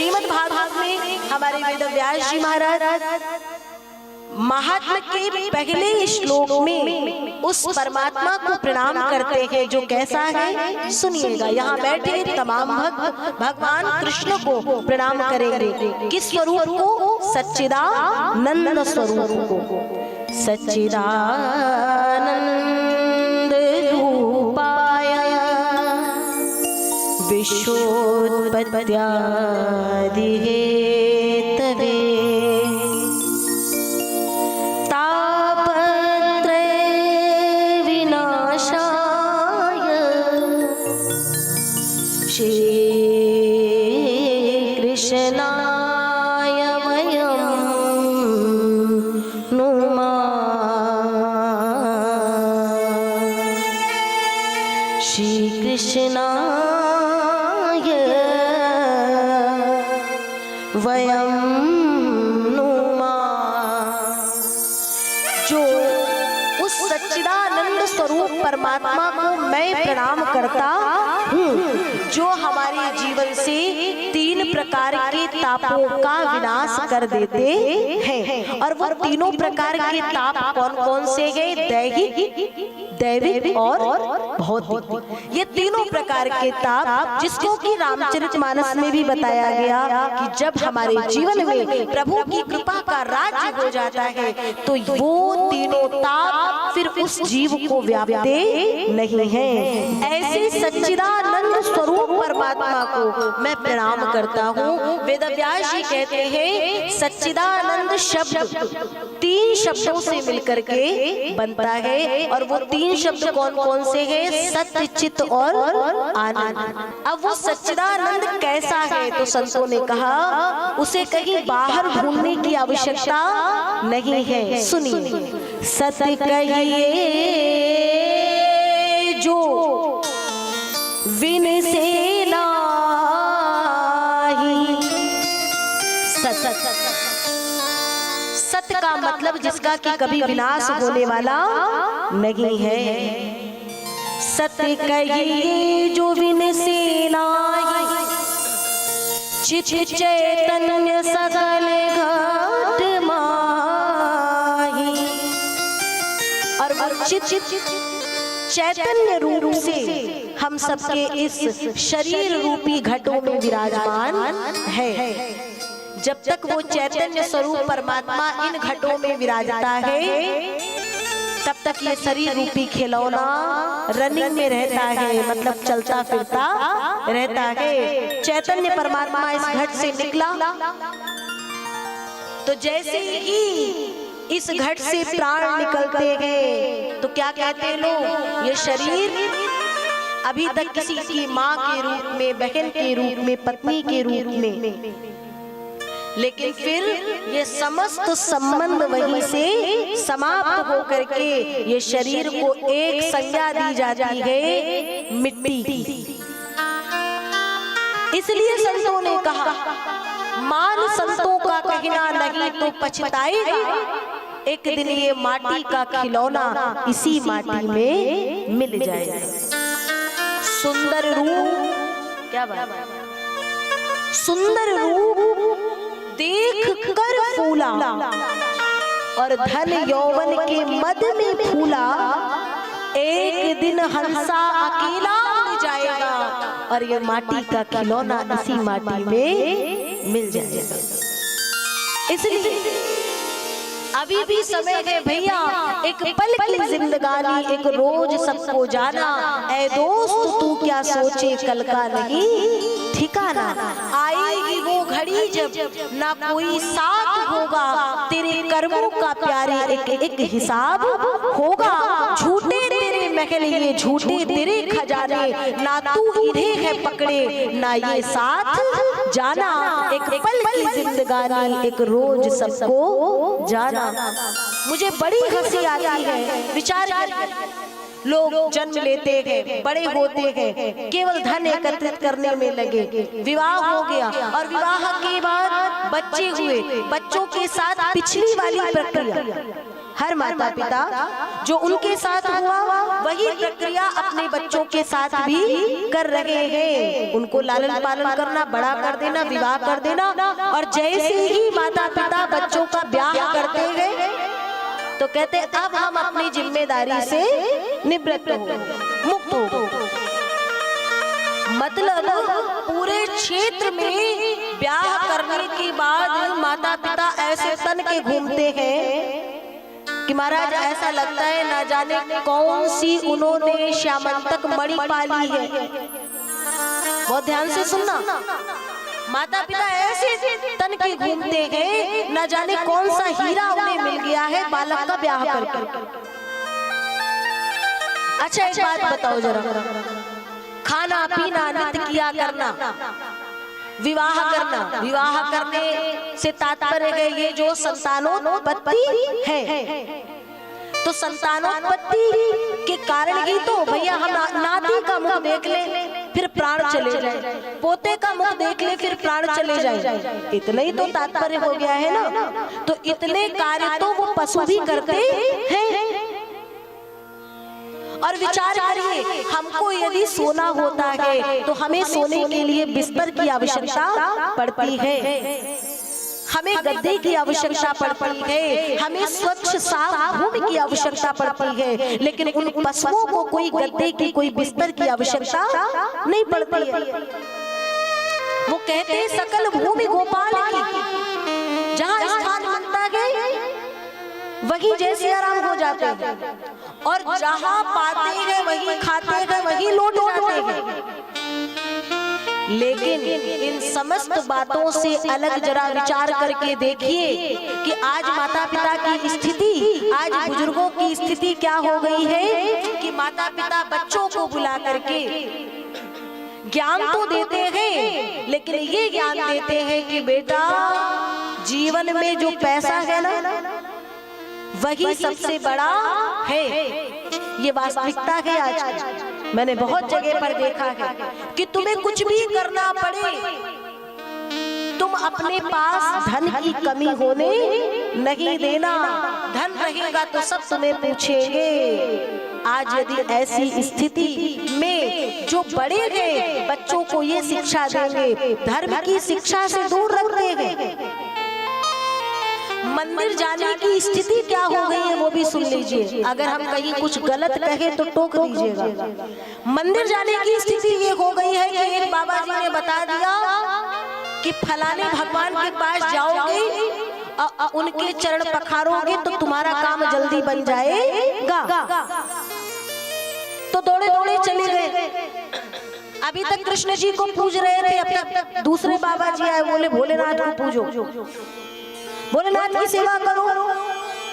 श्रीमद् भागवत में हमारे वेद व्यास जी महाराज महात्मा के पहले श्लोक में उस परमात्मा को प्रणाम करते हैं जो कैसा है सुनिएगा। यहाँ बैठे तमाम भक्त भगवान कृष्ण को प्रणाम करेंगे। किस स्वरूप को? सच्चिदानंद स्वरूप को। सच्चिदानंद रूपाय विश्वोत्पत्त्यादि हेतवे परमात्मा को मैं प्रणाम करता हूँ, जो हमारे जीवन से तीन प्रकार के तापों का विनाश कर देते हैं। और वो तीनों प्रकार के ताप कौन कौन से हैं? दैहिक, दैविक और भौतिक। ये तीनों प्रकार के ताप जिसको कि रामचरितमानस में भी बताया गया कि जब हमारे जीवन में प्रभु की कृपा का राज्य हो जाता है तो वो तीनों ताप फिर उस जीव को व्यापते नहीं है। ऐसे सच्चिदानंद स्वरूप परमात्मा को मैं प्रणाम करता हूँ। वेद व्यास जी कहते हैं सच्चिदानंद शब्द तीन शब्दों से मिलकर के बनता है और वो तीन शब्द कौन कौन से हैं? सत्य, चित्त और आनंद। अब वो सच्चिदानंद कैसा है? तो संतों ने कहा उसे कहीं बाहर ढूंढने की आवश्यकता नहीं है। सुनिए, सत्य कहिए जो विन से नाही। सत्य का मतलब जिसका कि कभी विनाश होने वाला नहीं है। सत्य कहिए जो विन से नाही, चित चैतन्य सकल घट माही। और चित चैतन्य रूप से हम सबके इस शरीर रूपी घटों में विराजमान है। जब तक वो चैतन्य स्वरूप परमात्मा इन घटों में विराजता है तब तक ये शरीर रूपी खिलौना रनिंग में रहता है, मतलब चलता फिरता रहता है। चैतन्य परमात्मा इस घट से निकला तो जैसे ही इस घट से प्राण निकलते हैं तो क्या कहते हैं लोग? ये शरीर अभी तक किसी की माँ के रूप में, बहन के रूप में, पत्नी के रूप में, लेकिन फिर ये समस्त संबंध वहीं से समाप्त होकर के ये शरीर को एक संज्ञा दी जाती है मिट्टी की। इसलिए संतों ने कहा मान संतों का कहना नहीं तो पछताएगा, एक दिन ये माटी का खिलौना इसी माटी में मिल जाएगा। सुंदर रूप, क्या बात, सुंदर रूप देख कर फूला और धन यौवन के मद में फूला, एक दिन हंसा अकेला उड़ जाएगा और ये माटी का खिलौना इसी माटी में मिल जाएगा। इसलिए अभी भी समय है भैया, एक पल की जिंदगानी, एक रोज सबको जाना। ऐ दोस्त तू क्या सोचे कल का नहीं ठिकाना। आएगी वो घड़ी जब ना कोई साथ होगा, तेरे कर्मों का प्यारे एक हिसाब होगा। झूठे तेरे महल ये झूठे तेरे खजाने, ना तू इन्हें है पकड़े ना ये साथ जाना। एक पल की जिंदगानी, एक रोज सबको जाना। मुझे बड़ी हंसी आती है, विचार लोग जन्म लेते हैं, बड़े होते हैं, केवल धन एकत्रित करने में लगे, विवाह हो गया और विवाह के बाद बच्चे हुए, बच्चों के साथ पिछली वाली प्रक्रिया। हर माता पिता जो उनके साथ हुआ वही प्रक्रिया अपने बच्चों के साथ भी कर रहे हैं। उनको लालन पालन करना, बड़ा कर देना, विवाह कर देना, और जैसे ही माता पिता बच्चों का ब्याह करते हैं तो कहते अब हम अपनी जिम्मेदारी से निवृत्त हो, मुक्त हो। मतलब पूरे क्षेत्र में ब्याह करने के बाद माता पिता ऐसे तन के घूमते हैं कि महाराज ऐसा लगता है ना जाने कौन सी उन्होंने श्यामंतक मणि पाली है। बहुत ध्यान से सुनना, माता पिता ऐसे तन के घूमते हैं न जाने कौन सा हीरा उन्हें मिल गया है बालक का ब्याह करके। अच्छा एक बात बताओ जरा, खाना पीना नित्य किया करना, विवाह करना, विवाह करने से तात्पर्य है ये जो संतानोत्पत्ति है, तो संतानोत्पत्ति के कारण ही तो भैया हम नाती का मुख देख ले फिर प्राण चले जाए, पोते का मुख देख ले फिर प्राण चले जाए, इतना ही तो तात्पर्य हो गया है ना। तो इतने कार्य तो वो पशु भी करते हैं। और विचार करिए, हमको यदि सोना होता है तो हमें सोने के लिए बिस्तर की आवश्यकता पड़ती है, हमें गद्दे की आवश्यकता पड़ती है, हमें स्वच्छ साफ भूमि की आवश्यकता पड़ती है, लेकिन उन पशुओं को कोई गद्दे की, कोई बिस्तर की आवश्यकता नहीं पड़ती है। वो कहते हैं सकल भूमि गोपाल की, जहाँ स्थान बनता है वही जैसे आराम हो जाते हैं, और जहाँ पाते हैं वही खाते हैं, वही लौट जाते हैं। लेकिन इन समस्त बातों से अलग जरा विचार करके देखिए कि आज माता पिता की स्थिति, आज बुजुर्गों की स्थिति क्या हो गई है कि माता पिता बच्चों को बुला करके ज्ञान तो देते हैं, लेकिन ये ज्ञान देते हैं कि बेटा जीवन में जो पैसा है ना वही सबसे बड़ा है। ये वास्तविकता है। आज मैंने बहुत जगह पर देखा है कि तुम्हें कुछ भी करना पड़े, तुम अपने पास धन की कमी होने नहीं देना, धन रहेगा तो सब तुम्हें पूछेंगे। आज यदि ऐसी स्थिति में जो बड़े हैं बच्चों को ये शिक्षा देंगे, धर्म की शिक्षा से दूर रख देंगे, मंदिर जाने की स्थिति क्या हो गई है वो भी सुन लीजिए। अगर हम कहीं कुछ गलत कहें तो टोक दीजिएगा। मंदिर जाने की स्थिति ये हो गई है कि एक बाबा जी ने बता दिया कि फलाने भगवान के पास जाओगे, उनके चरण पखारोगे तो तुम्हारा काम जल्दी बन जाएगा। तो दौड़े दौड़े चले गए। अभी तक कृष्ण जी को पूज रहे थे, अब तक दूसरे बाबा जी आए, बोले भोलेनाथ को पूजो, भोलेनाथ की सेवा करो।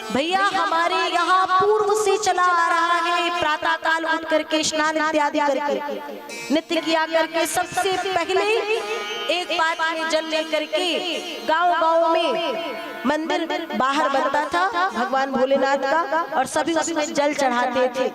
भैया हमारे यहाँ पूर्व से चला आ रहा है, प्रातः काल उठ करके स्नान इत्यादि करके नित्य किया करके सबसे पहले एक बात में जल लेकर के गांव-गांव में मंदिर बाहर बनता था भगवान भोलेनाथ का, और सभी उसमें जल चढ़ाते थे।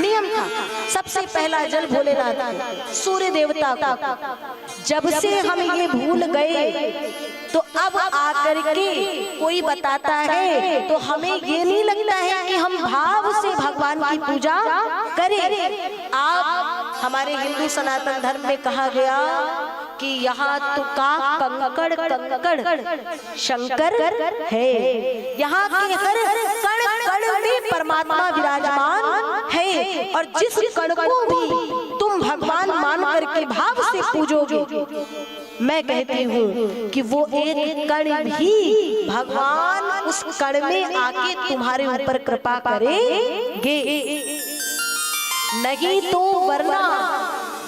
नियम था सबसे पहला जल भोलेनाथ को, सूर्य देवता को। जब से हम ये भूल गए तो अब आकर के कोई बताता है तो हमें ये नहीं लगता है कि हम भाव से भगवान की पूजा करें। आप हमारे हिंदू सनातन धर्म में कहा गया कि यहाँ तो का कंकड़ कंकड़ शंकर है, यहाँ के हर कण कण में परमात्मा विराजमान है, और जिस कण को भी तुम भगवान मान करके भाव से पूजोगे, मैं कहती हूँ कि वो एक कण भी भगवान उस कण में आके तुम्हारे ऊपर कृपा करेंगे। नहीं तो वरना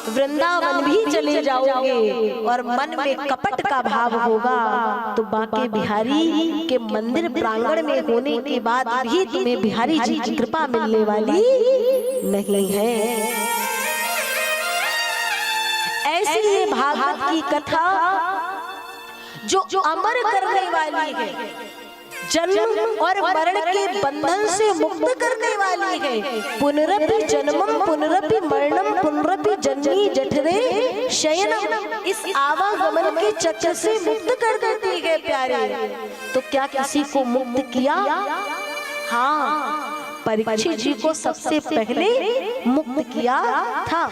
वृंदावन भी चले जाओगे और मन में कपट का भाव होगा तो बांके बिहारी के मंदिर प्रांगण में होने के बाद भी तुम्हें बिहारी जी की कृपा मिलने वाली नहीं है। ऐसी ये भागवत की कथा जो अमर करने वाली है, जन्म और मरण के बंधन से मुक्त करने वाली है। पुनरपि जन्मम पुनरपि मरणम पुनरपि जन्मी जठरे शयनम, इस आवागमन के चक्र से मुक्त कर देती है प्यारे। तो क्या किसी को मुक्त किया? हाँ, परीक्षित जी को सबसे पहले मुक्त किया था।